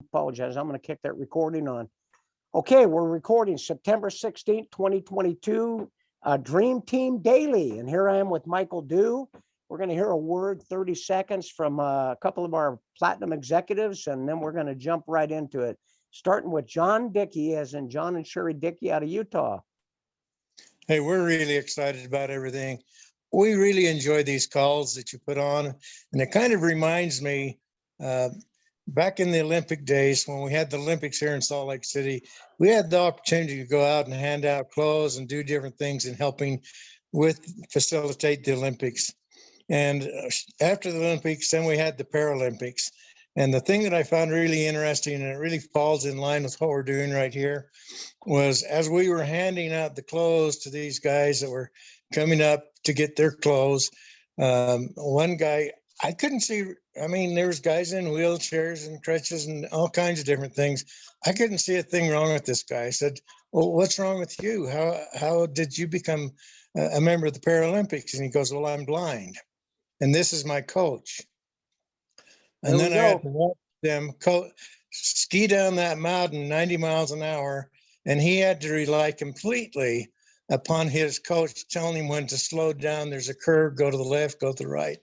Apologize. I'm going to kick that recording on. Okay, we're recording September 16th, 2022, Dream Team Daily. And here I am with Michael Dew. We're going to hear a word, 30 seconds from a couple of our platinum executives, and then we're going to jump right into it. Starting with John Dickey, as in John and Sherry Dickey out of Utah. Hey, we're really excited about everything. We really enjoy these calls that you put on. And it kind of reminds me, back in the Olympic days, when we had the Olympics here in Salt Lake City, we had the opportunity to go out and hand out clothes and do different things in helping facilitate the Olympics. And after the Olympics, then we had the Paralympics. And the thing that I found really interesting, and it really falls in line with what we're doing right here, was as we were handing out the clothes to these guys that were coming up to get their clothes, one guy, I couldn't see, I mean, there was guys in wheelchairs and crutches and all kinds of different things. I couldn't see a thing wrong with this guy. I said, well, what's wrong with you? How did you become a member of the Paralympics? And he goes, well, I'm blind. And this is my coach. And then I had to watch them ski down that mountain 90 miles an hour. And he had to rely completely upon his coach telling him when to slow down. There's a curve, go to the left, go to the right.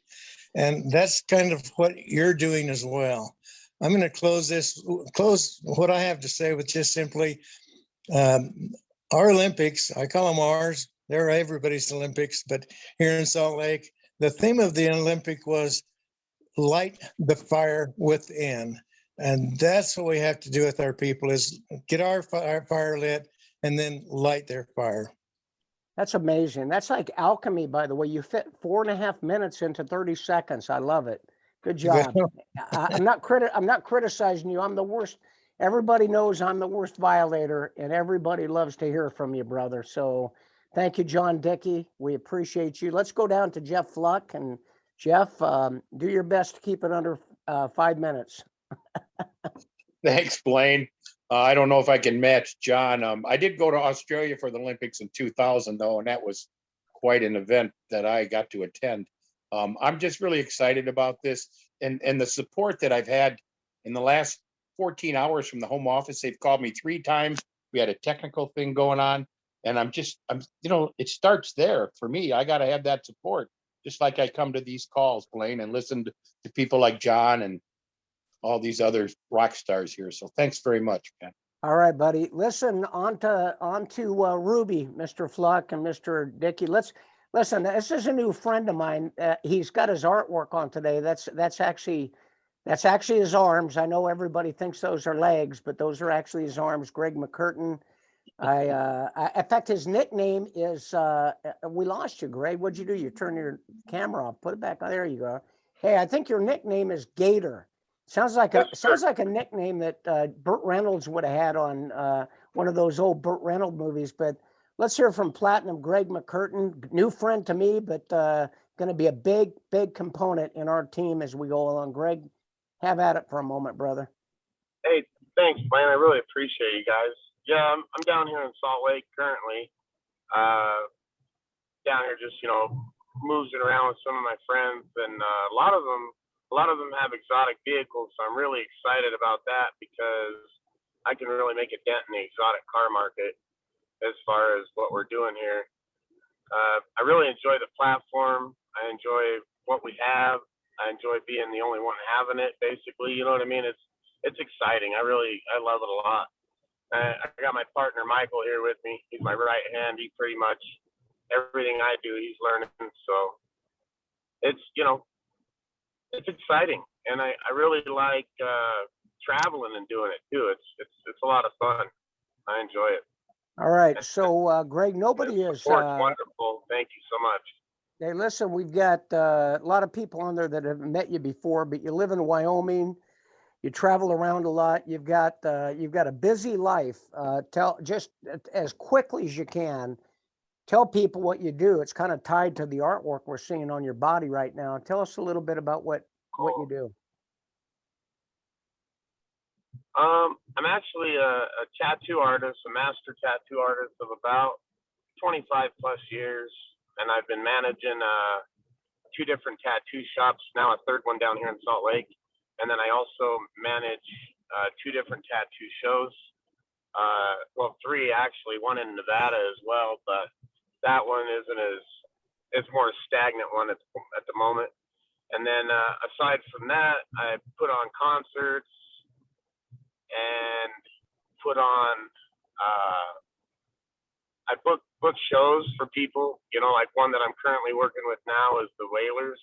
And that's kind of what you're doing as well. I'm going to close what I have to say with just simply our Olympics. I call them ours. They're everybody's Olympics. But here in Salt Lake, the theme of the Olympic was light the fire within. And that's what we have to do with our people, is get our fire lit and then light their fire. That's amazing. That's like alchemy, by the way. You fit 4.5 minutes into 30 seconds. I love it. Good job. I'm not criticizing you. I'm the worst. Everybody knows I'm the worst violator, and everybody loves to hear from you, brother. So thank you, John Dickey. We appreciate you. Let's go down to Jeff Fluck. And Jeff, do your best to keep it under 5 minutes. Thanks, Blaine. I don't know if I can match John. I did go to Australia for the Olympics in 2000, though, and that was quite an event that I got to attend. I'm just really excited about this and the support that I've had in the last 14 hours from the home office. They've called me 3 times. We had a technical thing going on, and I'm it starts there for me. I got to have that support, just like I come to these calls, Blaine, and listen to people like John and all these other rock stars here. So thanks very much, man. All right, buddy. Listen, on to Ruby, Mr. Fluck and Mr. Dickey. Listen. This is a new friend of mine. He's got his artwork on today. That's actually his arms. I know everybody thinks those are legs, but those are actually his arms. Greg McCurtain. In fact, his nickname is. We lost you, Greg. What'd you do? You turn your camera off. Put it back on. There you go. Hey, I think your nickname is Gator. Sounds like a nickname that Burt Reynolds would have had on one of those old Burt Reynolds movies. But let's hear from Platinum Greg McCurtain, new friend to me, but going to be a big component in our team as we go along. Greg, have at it for a moment, brother. Hey, thanks, Blaine. I really appreciate you guys. Yeah, I'm down here in Salt Lake currently. Down here, just moving around with some of my friends, and a lot of them have exotic vehicles, so I'm really excited about that because I can really make a dent in the exotic car market as far as what we're doing here. I really enjoy the platform. I enjoy what we have. I enjoy being the only one having it, basically. You know what I mean? It's exciting. I love it a lot. I got my partner Michael here with me. He's my right hand. He pretty much everything I do, he's learning. So it's exciting, and I really like traveling and doing it too. It's a lot of fun. I enjoy it. All right, so Greg, nobody is wonderful. Thank you so much. Hey, listen, we've got a lot of people on there that have met you before, but you live in Wyoming. You travel around a lot. You've got a busy life. Tell just as quickly as you can. Tell people what you do. It's kind of tied to the artwork we're seeing on your body right now. Tell us a little bit about what you do. I'm actually a tattoo artist, a master tattoo artist of about 25 plus years, and I've been managing 2 different tattoo shops, now a 3rd one down here in Salt Lake, and then I also manage 2 different tattoo shows. Well, 3 actually, one in Nevada as well, but that one isn't it's more stagnant one at the moment. And then aside from that, I put on concerts and put on, I book shows for people, like one that I'm currently working with now is the Wailers,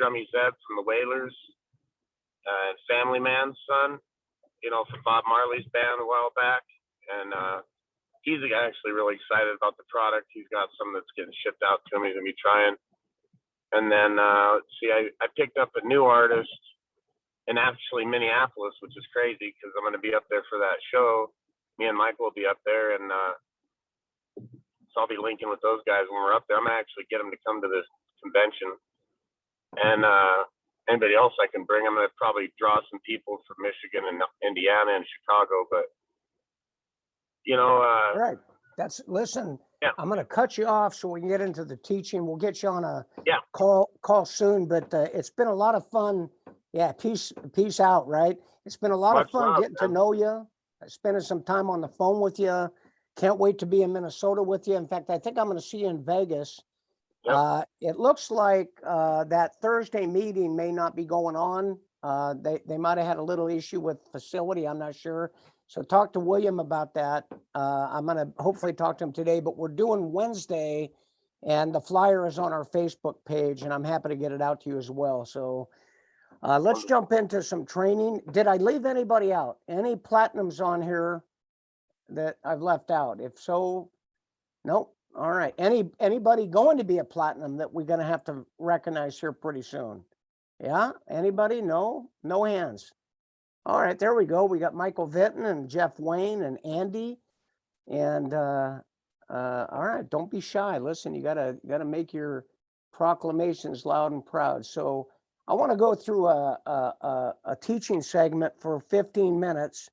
Drummy Sept from the Wailers, and Family Man's son, from Bob Marley's band a while back. And he's actually really excited about the product. He's got some that's getting shipped out to him. He's going to be trying. And then, let's see, I picked up a new artist in actually Minneapolis, which is crazy because I'm going to be up there for that show. Me and Michael will be up there, and so I'll be linking with those guys when we're up there. I'm going to actually get them to come to this convention. And anybody else I can bring, I'm going to probably draw some people from Michigan and Indiana and Chicago, but Right. Listen, yeah. I'm going to cut you off so we can get into the teaching. We'll get you on a Yeah. call soon, but it's been a lot of fun. Yeah. Peace out. Right. It's been a lot of Much fun love, getting to man. know you, spending some time on the phone with you. Can't wait to be in Minnesota with you. In fact, I think I'm going to see you in Vegas. Yep. It looks like that Thursday meeting may not be going on. They might have had a little issue with facility. I'm not sure. So talk to William about that. I'm going to hopefully talk to him today, but we're doing Wednesday and the flyer is on our Facebook page and I'm happy to get it out to you as well. So let's jump into some training. Did I leave anybody out? Any platinums on here that I've left out? If so, nope. All right. Anybody going to be a platinum that we're going to have to recognize here pretty soon? Yeah. Anybody? No hands. All right, there we go. We got Michael Vinton and Jeff Wayne and Andy. And all right, don't be shy. Listen, you gotta make your proclamations loud and proud. So I want to go through a teaching segment for 15 minutes.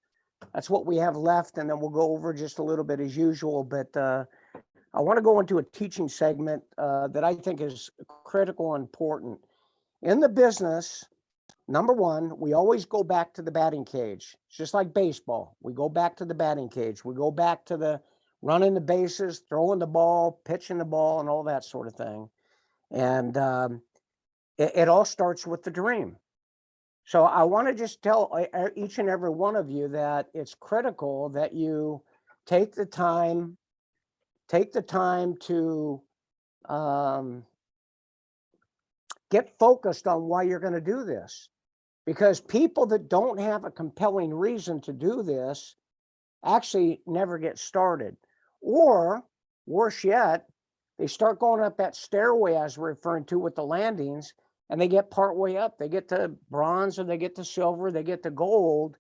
That's what we have left, and then we'll go over just a little bit as usual. But I want to go into a teaching segment that I think is critical and important. In the business, number one, we always go back to the batting cage. It's just like baseball. We go back to the batting cage. We go back to the running the bases, throwing the ball, pitching the ball, and all that sort of thing. And it all starts with the dream. So I want to just tell each and every one of you that it's critical that you take the time to get focused on why you're going to do this. Because people that don't have a compelling reason to do this actually never get started. Or worse yet, they start going up that stairway I was referring to with the landings, and they get partway up. They get to bronze or they get to silver, they get to gold.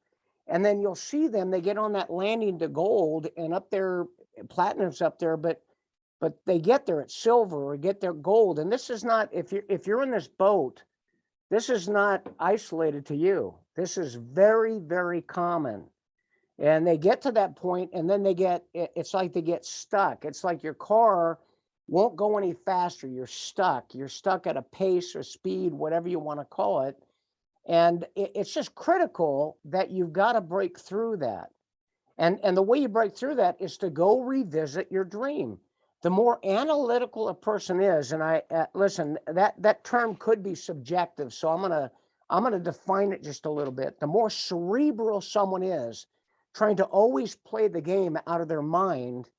And then you'll see them, they get on that landing to gold and up there, platinum's up there, but they get there at silver or get their gold. And this is not, if you're in this boat, this is not isolated to you. This is very, very common. And they get to that point and then it's like they get stuck. It's like your car won't go any faster. You're stuck. You're stuck at a pace or speed, whatever you want to call it. And it's just critical that you've got to break through that. And the way you break through that is to go revisit your dream. The more analytical a person is, and I listen, that term could be subjective, so I'm gonna define it just a little bit. The more cerebral someone is, trying to always play the game out of their mind,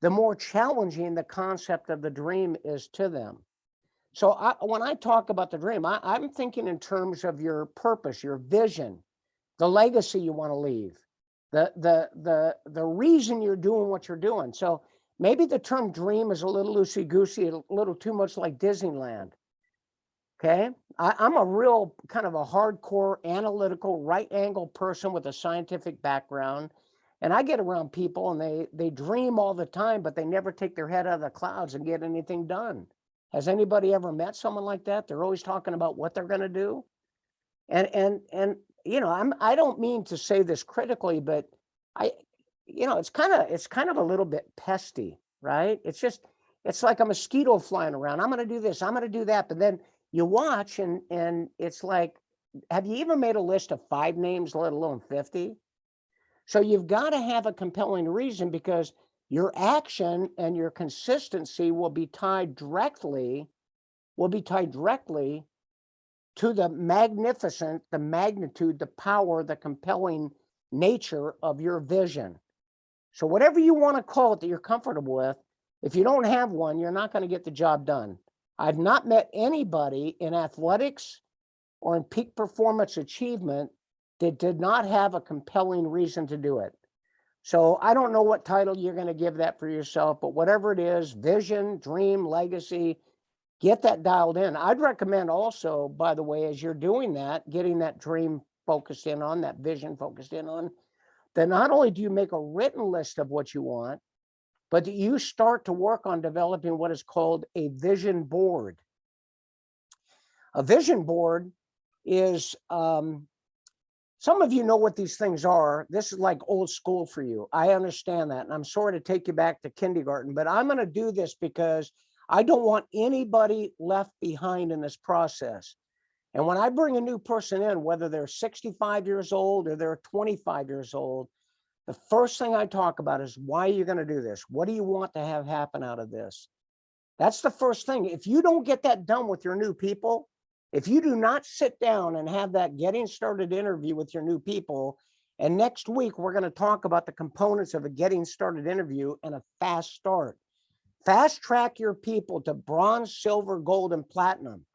the more challenging the concept of the dream is to them. So when I talk about the dream, I'm thinking in terms of your purpose, your vision, the legacy you want to leave, the reason you're doing what you're doing. So maybe the term dream is a little loosey-goosey, a little too much like Disneyland. Okay. I'm a real kind of a hardcore analytical right angle person with a scientific background. And I get around people and they dream all the time, but they never take their head out of the clouds and get anything done. Has anybody ever met someone like that? They're always talking about what they're going to do. And I don't mean to say this critically, but it's kind of a little bit pesty, right? It's like a mosquito flying around. I'm going to do this, I'm going to do that. But then you watch and it's like have you even made a list of 5 names, let alone 50? So you've got to have a compelling reason, because your action and your consistency will be tied directly to the magnificent, the magnitude, the power, the compelling nature of your vision. So whatever you want to call it that you're comfortable with, if you don't have one, you're not going to get the job done. I've not met anybody in athletics or in peak performance achievement that did not have a compelling reason to do it. So I don't know what title you're going to give that for yourself, but whatever it is, vision, dream, legacy, get that dialed in. I'd recommend also, by the way, as you're doing that, getting that dream focused in on, that vision focused in on, then not only do you make a written list of what you want, but that you start to work on developing what is called a vision board. A vision board is, some of you know what these things are. This is like old school for you. I understand that. And I'm sorry to take you back to kindergarten, but I'm going to do this because I don't want anybody left behind in this process. And when I bring a new person in, whether they're 65 years old or they're 25 years old, the first thing I talk about is, why are you going to do this? What do you want to have happen out of this? That's the first thing. If you don't get that done with your new people, if you do not sit down and have that getting started interview with your new people, and next week we're going to talk about the components of a getting started interview and a fast start. Fast track your people to bronze, silver, gold, and platinum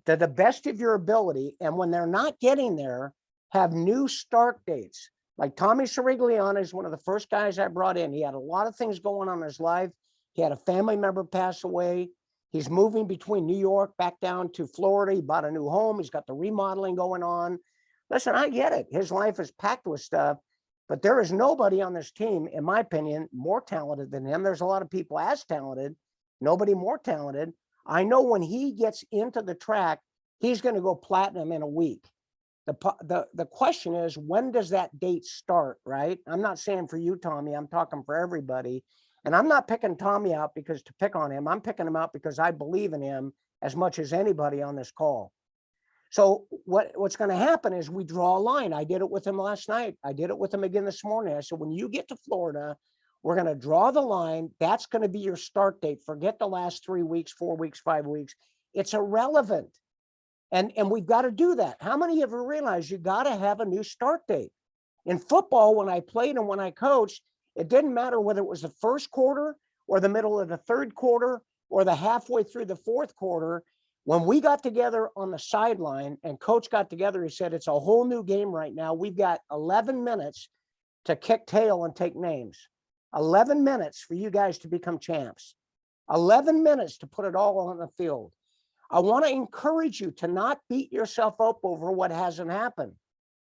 to the best of your ability. And when they're not getting there, have new start dates. Like Tommy Sirigliano is one of the first guys I brought in. He had a lot of things going on in his life. He had a family member pass away. He's moving between New York back down to Florida. He bought a new home. He's got the remodeling going on. Listen, I get it. His life is packed with stuff, but there is nobody on this team, in my opinion, more talented than him. There's a lot of people as talented, nobody more talented. I know when he gets into the track, he's going to go platinum in a week. The question is, when does that date start, right? I'm not saying for you, Tommy, I'm talking for everybody. And I'm not picking Tommy out because to pick on him. I'm picking him out because I believe in him as much as anybody on this call. So what's going to happen is we draw a line. I did it with him last night. I did it with him again this morning. I said, when you get to Florida, we're going to draw the line. That's going to be your start date. Forget the last 3 weeks, 4 weeks, 5 weeks. It's irrelevant. And we've got to do that. How many of you realize you got to have a new start date? In football, when I played and when I coached, it didn't matter whether it was the first quarter or the middle of the third quarter or the halfway through the fourth quarter. When we got together on the sideline and coach got together, he said, it's a whole new game right now. We've got 11 minutes to kick tail and take names. 11 minutes for you guys to become champs. 11 minutes to put it all on the field. I want to encourage you to not beat yourself up over what hasn't happened.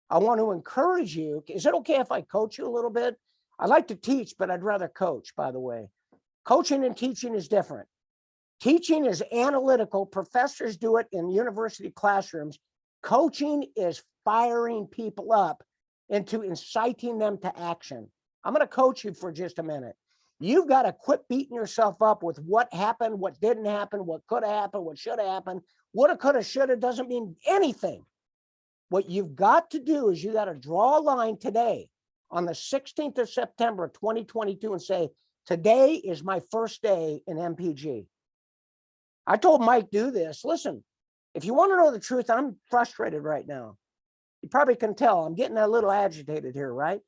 I want to encourage you. Is it okay if I coach you a little bit? I like to teach, but I'd rather coach, by the way. Coaching and teaching is different. Teaching is analytical. Professors do it in university classrooms. Coaching is firing people up into inciting them to action. I'm going to coach you for just a minute. You've got to quit beating yourself up with what happened, what didn't happen, what could have happened, what should have happened. Woulda, coulda, shoulda doesn't mean anything. What you've got to do is you got to draw a line today on the 16th of September, 2022, and say, today is my first day in MPG. I told Mike, do this. Listen, if you want to know the truth, I'm frustrated right now. You probably can tell I'm getting a little agitated here, right?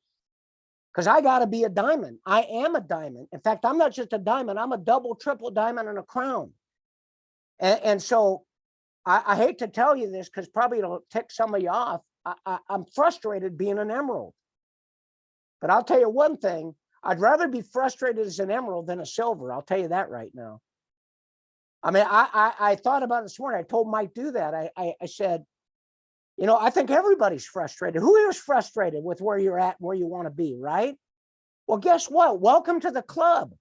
Because I got to be a diamond. I am a diamond. In fact, I'm not just a diamond. I'm a double, triple diamond and a crown. And so I hate to tell you this because probably it'll tick some of you off. I'm frustrated being an emerald. But I'll tell you one thing. I'd rather be frustrated as an emerald than a silver. I'll tell you that right now. I mean, I thought about it this morning. I told Mike do that. I said, you know, I think everybody's frustrated. Who is frustrated with where you're at, where you want to be, right? Well, guess what? Welcome to the club.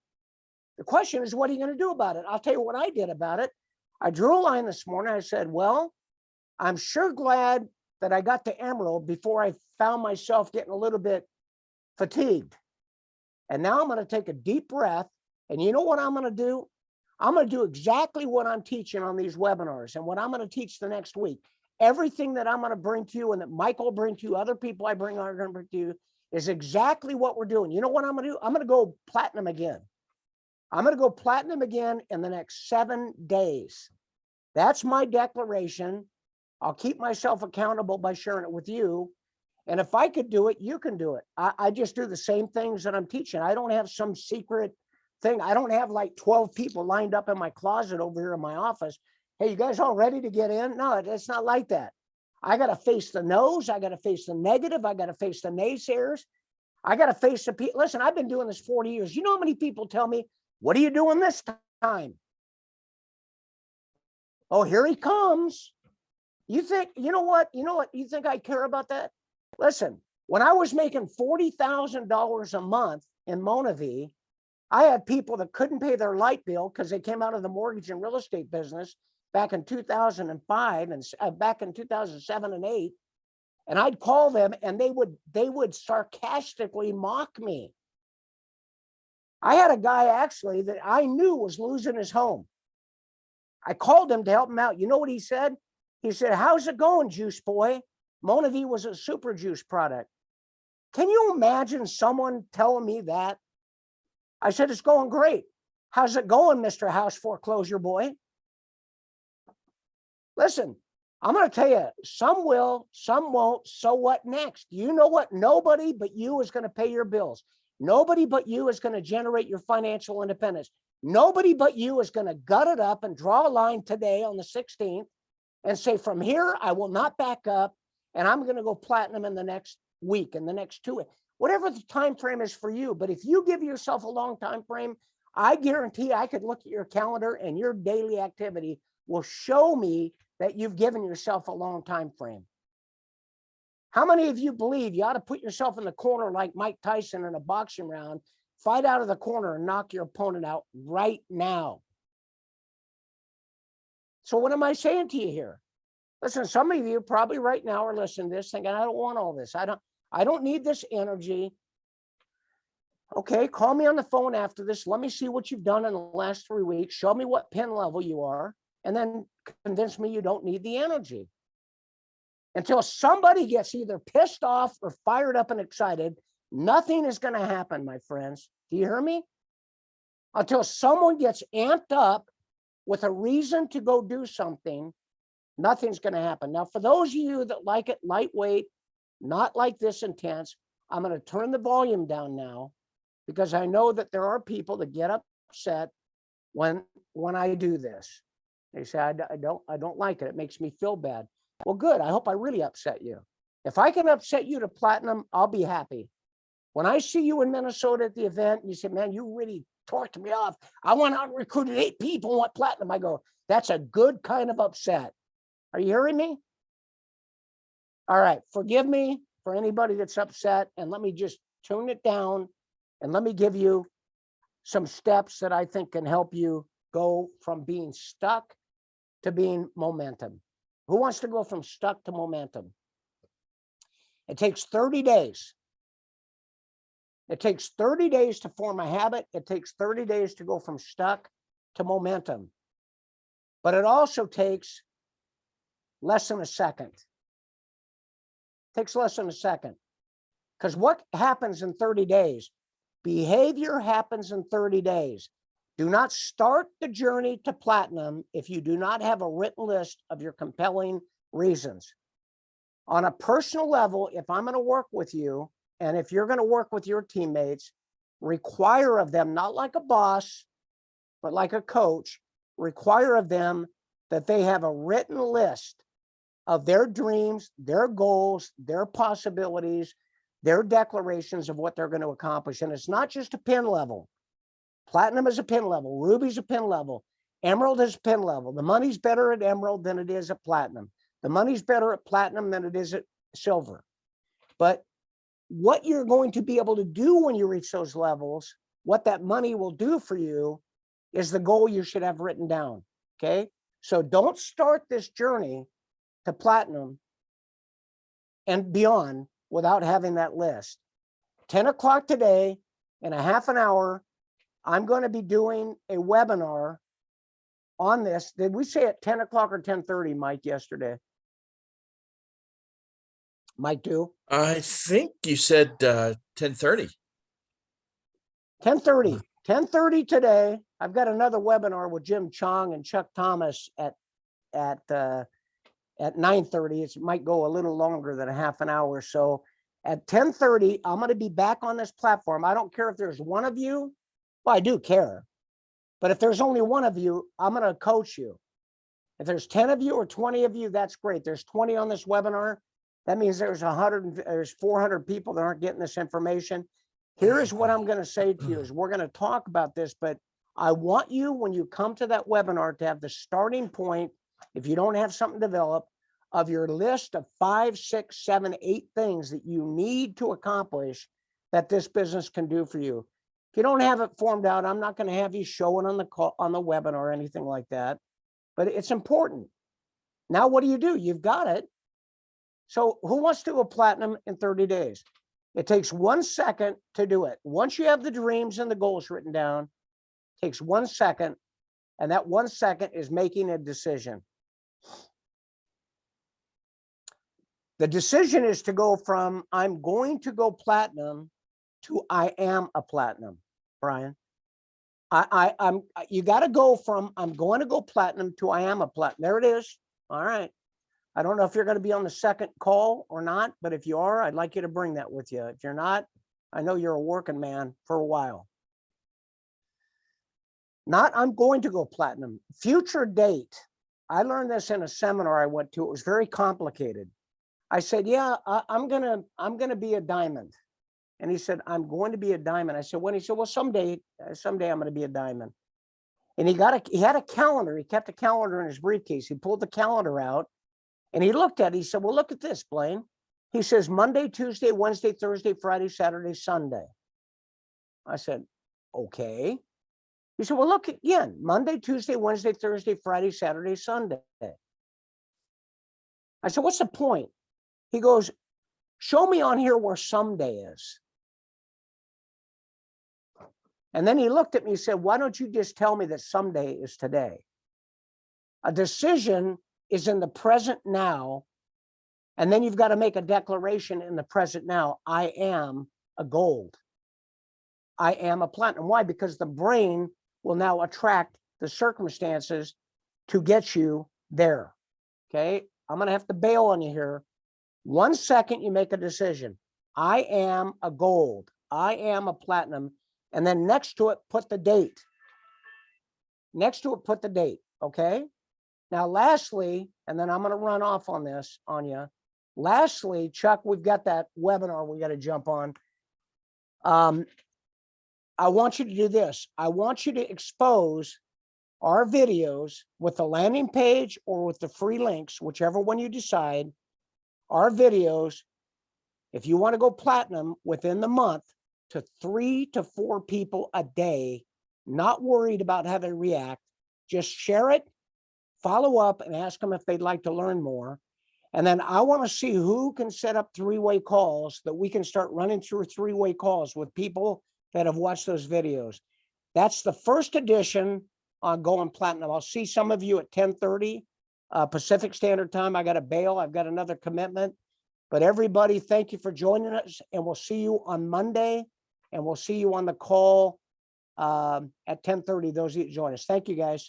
The question is, what are you going to do about it? I'll tell you what I did about it. I drew a line this morning. I said, well, I'm sure glad that I got to Emerald before I found myself getting a little bit fatigued. And now I'm going to take a deep breath. And you know what I'm going to do? I'm going to do exactly what I'm teaching on these webinars and what I'm going to teach the next week. everything that I'm going to bring to you and that Michael will bring to you, other people I bring are going to bring to you, is exactly what we're doing. You know what I'm going to do? I'm going to go platinum again. I'm going to go platinum again in the next 7 days. That's my declaration. I'll keep myself accountable by sharing it with you. And if I could do it, you can do it. I just do the same things that I'm teaching. I don't have some secret thing. I don't have like 12 people lined up in my closet over here in my office. Hey, you guys all ready to get in? No, it's not like that. I got to face the no's. I got to face the negative. I got to face the naysayers. I got to face the people. Listen, I've been doing this 40 years. You know how many people tell me, what are you doing this time? Oh, here he comes. You think, you know what? You think I care about that? Listen, when I was making $40,000 a month in Monavie, I had people that couldn't pay their light bill because they came out of the mortgage and real estate business back in 2005 and back in 2007 and 8. And I'd call them and they would sarcastically mock me. I had a guy actually that I knew was losing his home. I called him to help him out. You know what he said? He said, how's it going, juice boy? Monavie was a super juice product. Can you imagine someone telling me that? I said, it's going great. How's it going, Mr. House Foreclosure Boy? Listen, I'm going to tell you, some will, some won't. So what next? You know what? Nobody but you is going to pay your bills. Nobody but you is going to generate your financial independence. Nobody but you is going to gut it up and draw a line today on the 16th and say, from here, I will not back up, and I'm going to go platinum in the next week, in the next 2 weeks, whatever the time frame is for you. But if you give yourself a long time frame, I guarantee I could look at your calendar and your daily activity will show me that you've given yourself a long time frame. How many of you believe you ought to put yourself in the corner like Mike Tyson in a boxing round, fight out of the corner and knock your opponent out right now? So what am I saying to you here? Listen, some of you probably right now are listening to this thinking, I don't want all this. I don't need this energy. Okay, call me on the phone after this. Let me see what you've done in the last 3 weeks. Show me what pin level you are, and then convince me you don't need the energy. Until somebody gets either pissed off or fired up and excited, nothing is going to happen, my friends. Do you hear me? Until someone gets amped up with a reason to go do something, nothing's going to happen. Now, for those of you that like it lightweight, not like this intense, I'm going to turn the volume down now because I know that there are people that get upset when I do this. They say, I don't like it. It makes me feel bad. Well, good. I hope I really upset you. If I can upset you to platinum, I'll be happy. When I see you in Minnesota at the event, and you say, man, you really torqued me off. I went out and recruited 8 people and went platinum. I go, that's a good kind of upset. Are you hearing me? All right. Forgive me for anybody that's upset. And let me just tune it down. And let me give you some steps that I think can help you go from being stuck to being momentum. Who wants to go from stuck to momentum? It takes 30 days. It takes 30 days to form a habit. It takes 30 days to go from stuck to momentum. But it also takes less than a second. It takes less than a second. Because what happens in 30 days? Behavior happens in 30 days. Do not start the journey to platinum if you do not have a written list of your compelling reasons. On a personal level, if I'm going to work with you, and if you're going to work with your teammates, require of them, not like a boss, but like a coach, require of them that they have a written list of their dreams, their goals, their possibilities, their declarations of what they're going to accomplish. And it's not just a pin level. Platinum is a pin level. Ruby's a pin level. Emerald is a pin level. The money's better at emerald than it is at platinum. The money's better at platinum than it is at silver. But what you're going to be able to do when you reach those levels, what that money will do for you, is the goal you should have written down. Okay. So don't start this journey to platinum and beyond without having that list. 10 o'clock today, in a half an hour, I'm going to be doing a webinar on this. Did we say at 10 o'clock or 10:30, Mike, yesterday? Mike, do I think you said 10:30. 10:30. 10:30 today. I've got another webinar with Jim Chong and Chuck Thomas at 9:30. It might go a little longer than a half an hour. So at 10:30, I'm going to be back on this platform. I don't care if there's one of you. Well, I do care. But if there's only one of you, I'm going to coach you. If there's 10 of you or 20 of you, that's great. There's 20 on this webinar. That means there's 400 people that aren't getting this information. Here is what I'm going to say to you is we're going to talk about this, but I want you, when you come to that webinar, to have the starting point, if you don't have something developed, of your list of 5, 6, 7, 8 things that you need to accomplish that this business can do for you. If you don't have it formed out, I'm not going to have you show it on the call, on the webinar or anything like that, but it's important. Now, what do? You've got it. So who wants to go platinum in 30 days? It takes 1 second to do it. Once you have the dreams and the goals written down, it takes 1 second, and that 1 second is making a decision. The decision is to go from I'm going to go platinum to I am a platinum, Brian. You got to go from I'm going to go platinum to I am a platinum. There it is. All right. I don't know if you're going to be on the second call or not, but if you are, I'd like you to bring that with you. If you're not, I know you're a working man for a while. Not I'm going to go platinum. Future date. I learned this in a seminar I went to. It was very complicated. I said, yeah, I'm gonna be a diamond. And he said, I'm going to be a diamond. I said, when? He said, well, someday I'm going to be a diamond. And he had a calendar. He kept a calendar in his briefcase. He pulled the calendar out and he looked at it. He said, well, look at this, Blaine. He says, Monday, Tuesday, Wednesday, Thursday, Friday, Saturday, Sunday. I said, okay. He said, well, look again, Monday, Tuesday, Wednesday, Thursday, Friday, Saturday, Sunday. I said, what's the point? He goes, show me on here where someday is. And then he looked at me and said, why don't you just tell me that someday is today? A decision is in the present now. And then you've got to make a declaration in the present now. I am a gold. I am a platinum. Why? Because the brain will now attract the circumstances to get you there. Okay. I'm going to have to bail on you here. 1 second, you make a decision. I am a gold. I am a platinum. And then next to it, put the date. Next to it, put the date. Okay. Now, lastly, and then I'm going to run off on this on you. Lastly, Chuck, we've got that webinar we got to jump on. I want you to do this. I want you to expose our videos with the landing page or with the free links, whichever one you decide, our videos, if you want to go platinum within the month, to 3 to 4 people a day, not worried about how they react. Just share it, follow up, and ask them if they'd like to learn more. And then I want to see who can set up 3-way calls that we can start running through 3-way calls with people that have watched those videos. That's the first edition on going platinum. I'll see some of you at 10:30 Pacific Standard Time. I got to bail. I've got another commitment. But everybody, thank you for joining us. And we'll see you on Monday. And we'll see you on the call at 10:30, those of you that join us. Thank you, guys.